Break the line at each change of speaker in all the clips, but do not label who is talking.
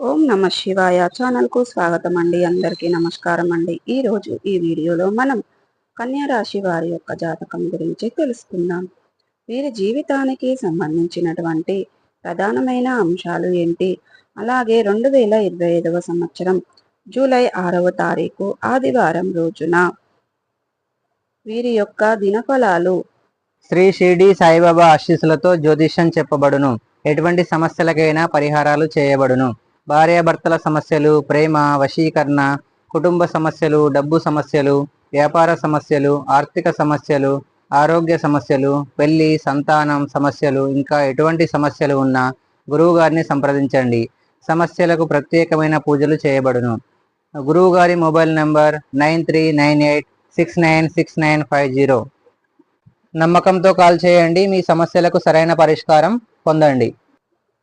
ఓం నమ శివాయ ఛానల్కు స్వాగతం అండి. అందరికీ నమస్కారం అండి. ఈరోజు ఈ వీడియోలో మనం కన్యా రాశి వారి యొక్క జాతకం గురించి తెలుసుకుందాం. వీరి జీవితానికి సంబంధించినటువంటి ప్రధానమైన అంశాలు ఏంటి, అలాగే 2025 సంవత్సరం జూలై 6వ తారీఖు ఆదివారం రోజున వీరి యొక్క దినఫలాలు.
శ్రీ షిరిడి సాయిబాబా ఆశీస్సులతో జ్యోతిష్యం చెప్పబడును. ఎటువంటి సమస్యలకైనా పరిహారాలు చేయబడును. భార్యాభర్తల సమస్యలు, ప్రేమ, వశీకరణ, కుటుంబ సమస్యలు, డబ్బు సమస్యలు, వ్యాపార సమస్యలు, ఆర్థిక సమస్యలు, ఆరోగ్య సమస్యలు, పెళ్లి, సంతానం సమస్యలు, ఇంకా ఎటువంటి సమస్యలు ఉన్నా గురువు గారిని సంప్రదించండి. సమస్యలకు ప్రత్యేకమైన పూజలు చేయబడును. గురువు గారి మొబైల్ నంబర్ 9398696950. నమ్మకంతో కాల్ చేయండి. మీ సమస్యలకు సరైన పరిష్కారం పొందండి.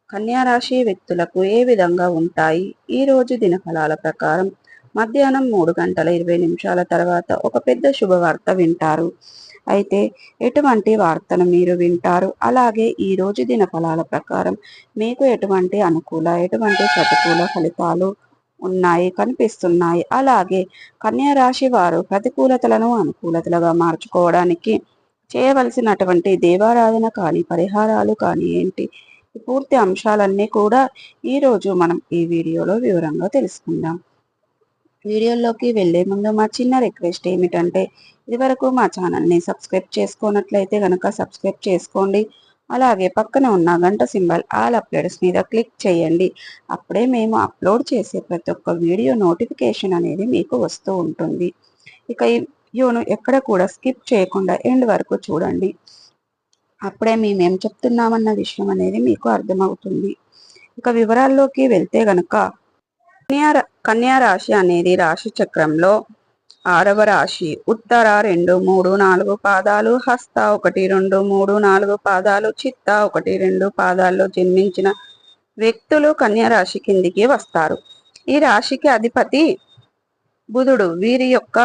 కన్యా రాశి వ్యక్తులకు ఏ విధంగా ఉంటాయి? ఈ రోజు దినఫలాల ప్రకారం మధ్యాహ్నం 3:20 తర్వాత ఒక పెద్ద శుభవార్త వింటారు. అయితే ఎటువంటి వార్తను మీరు వింటారు? అలాగే ఈ రోజు దినఫలాల ప్రకారం మీకు ఎటువంటి అనుకూల, ఎటువంటి ప్రతికూల ఫలితాలు ఉన్నాయి కనిపిస్తున్నాయి? అలాగే కన్యా రాశి వారు ప్రతికూలతలను అనుకూలతలుగా మార్చుకోవడానికి చేయవలసినటువంటి దేవారాధన కానీ, పరిహారాలు కానీ ఏంటి? ఈ పూర్తి అంశాలన్నీ కూడా ఈరోజు మనం ఈ వీడియోలో వివరంగా తెలుసుకుందాం. వీడియోలోకి వెళ్లే ముందు మా చిన్న రిక్వెస్ట్ ఏమిటంటే, ఇదివరకు మా ఛానల్ని సబ్స్క్రైబ్ చేసుకున్నట్లయితే కనుక సబ్స్క్రైబ్ చేసుకోండి. అలాగే పక్కన ఉన్న గంట సింబల్ ఆల్ అప్లోడ్స్ మీద క్లిక్ చేయండి. అప్పుడే మేము అప్లోడ్ చేసే ప్రతి ఒక్క వీడియో నోటిఫికేషన్ అనేది మీకు వస్తూ ఉంటుంది. ఇక ఈ వీడియోను ఎక్కడ కూడా స్కిప్ చేయకుండా ఎండ్ వరకు చూడండి. అప్పుడే మేమేం చెప్తున్నామన్న విషయం అనేది మీకు అర్థమవుతుంది. ఇక వివరాల్లోకి వెళ్తే గనక కన్యా రాశి అనేది రాశి చక్రంలో 6వ రాశి. ఉత్తర 2, 3, 4 పాదాలు, హస్త 1, 2, 3, 4 పాదాలు, చిత్త 1, 2 పాదాల్లో జన్మించిన వ్యక్తులు కన్యా రాశి కిందికి వస్తారు. ఈ రాశికి అధిపతి బుధుడు. వీరి యొక్క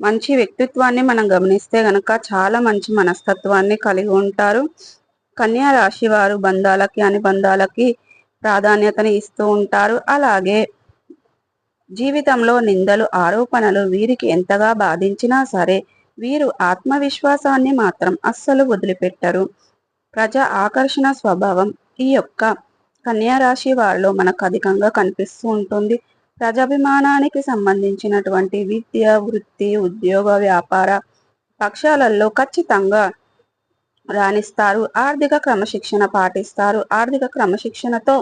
మంచి వ్యక్తిత్వాన్ని మనం గమనిస్తే గనక చాలా మంచి మనస్తత్వాన్ని కలిగి ఉంటారు. కన్యా రాశి వారు బంధాలకి, అనుబంధాలకి ప్రాధాన్యతని ఇస్తూ ఉంటారు. అలాగే జీవితంలో నిందలు, ఆరోపణలు వీరికి ఎంతగా బాధించినా సరే వీరు ఆత్మవిశ్వాసాన్ని మాత్రం అస్సలు వదిలిపెట్టరు. ప్రజా ఆకర్షణ స్వభావం ఈ యొక్క కన్యా రాశి వారిలో మనకు అధికంగా కనిపిస్తూ ఉంటుంది. ప్రజాభిమానానికి సంబంధించినటువంటి విద్య, వృత్తి, ఉద్యోగ, వ్యాపార పక్షాలలో ఖచ్చితంగా రాణిస్తారు. ఆర్థిక క్రమశిక్షణ పాటిస్తారు. ఆర్థిక క్రమశిక్షణతో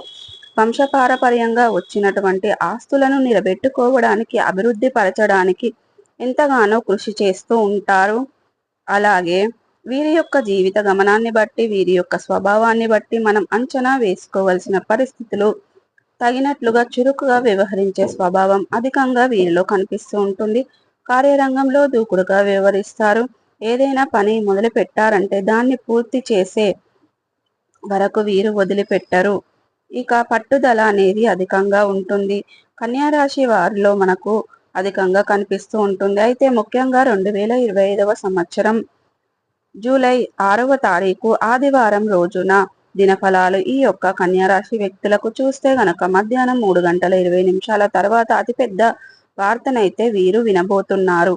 వంశపారపర్యంగా వచ్చినటువంటి ఆస్తులను నిలబెట్టుకోవడానికి, అభివృద్ధి పరచడానికి ఎంతగానో కృషి చేస్తూ ఉంటారు. అలాగే వీరి యొక్క జీవిత గమనాన్ని బట్టి, వీరి యొక్క స్వభావాన్ని బట్టి మనం అంచనా వేసుకోవలసిన పరిస్థితులు తగినట్లుగా చురుకుగా వ్యవహరించే స్వభావం అధికంగా వీరిలో కనిపిస్తూ ఉంటుంది. కార్యరంగంలో దూకుడుగా వ్యవహరిస్తారు. ఏదైనా పని మొదలు పెట్టారంటే దాన్ని పూర్తి చేసే వరకు వీరు వదిలిపెట్టరు. ఇక పట్టుదల అనేది అధికంగా ఉంటుంది. కన్యా రాశి వారిలో మనకు అధికంగా కనిపిస్తూ ఉంటుంది. అయితే ముఖ్యంగా 2025 సంవత్సరం జూలై 6వ తారీఖు ఆదివారం రోజున దినఫలాలు ఈ యొక్క కన్యా రాశి వ్యక్తులకు చూస్తే గనక మధ్యాహ్నం 3:20 తర్వాత అతిపెద్ద వార్తనైతే వీరు వినబోతున్నారు.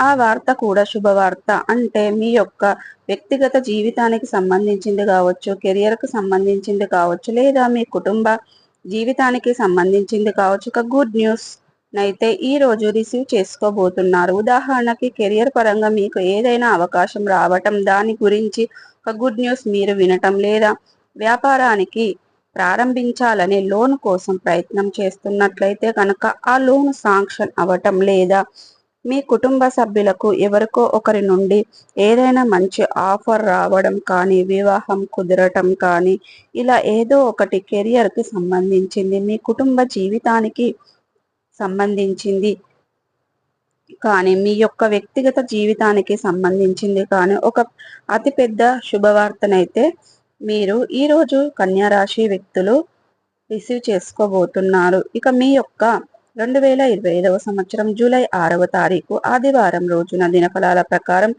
ఆ వార్త కూడా శుభవార్త. అంటే మీ యొక్క వ్యక్తిగత జీవితానికి సంబంధించింది కావచ్చు, కెరియర్కు సంబంధించింది కావచ్చు, లేదా మీ కుటుంబ జీవితానికి సంబంధించింది కావచ్చు. ఒక గుడ్ న్యూస్ నైతే ఈ రోజు రిసీవ్ చేసుకోబోతున్నారు. ఉదాహరణకి కెరియర్ పరంగా మీకు ఏదైనా అవకాశం రావటం, దాని గురించి ఒక గుడ్ న్యూస్ మీరు వినటం, లేదా వ్యాపారానికి ప్రారంభించాలనే లోన్ కోసం ప్రయత్నం చేస్తున్నట్లయితే కనుక ఆ లోన్ శాంక్షన్ అవ్వటం, లేదా మీ కుటుంబ సభ్యులకు ఎవరికో ఒకరి నుండి ఏదైనా మంచి ఆఫర్ రావడం కానీ, వివాహం కుదరటం కానీ, ఇలా ఏదో ఒకటి కెరియర్కి సంబంధించింది, మీ కుటుంబ జీవితానికి సంబంధించింది కానీ, మీ యొక్క వ్యక్తిగత జీవితానికి సంబంధించింది కానీ ఒక అతిపెద్ద శుభవార్తనైతే మీరు ఈరోజు కన్యా రాశి వ్యక్తులు రిసీవ్ చేసుకోబోతున్నారు. ఇక మీ యొక్క 2025 సంవత్సరం జూలై 6వ తారీఖు ఆదివారం రోజున దినఫలాల ప్రకారం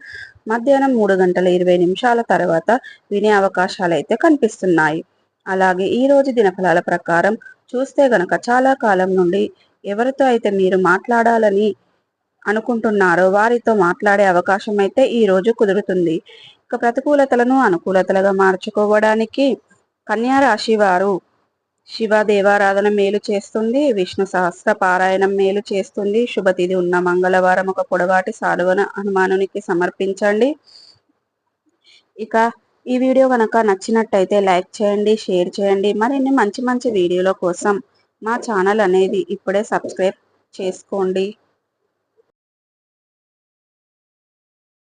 మధ్యాహ్నం 3:20 తర్వాత వినే అవకాశాలు అయితే కనిపిస్తున్నాయి. అలాగే ఈ రోజు దినఫలాల ప్రకారం చూస్తే గనక చాలా కాలం నుండి ఎవరితో అయితే మీరు మాట్లాడాలని అనుకుంటున్నారో వారితో మాట్లాడే అవకాశం అయితే ఈ రోజు కుదురుతుంది. ఇక ప్రతికూలతలను అనుకూలతలుగా మార్చుకోవడానికి కన్యా రాశి వారు శివ దేవారాధన మేలు చేస్తుంది. విష్ణు సహస్ర పారాయణం మేలు చేస్తుంది. శుభతిథి ఉన్న మంగళవారం ఒక పొడవాటి సాలువను హనుమానునికి సమర్పించండి. ఇక ఈ వీడియో కనుక నచ్చినట్టయితే లైక్ చేయండి, షేర్ చేయండి. మరిన్ని మంచి మంచి వీడియోల కోసం మా ఛానల్ అనేది ఇప్పుడే సబ్స్క్రైబ్ చేసుకోండి.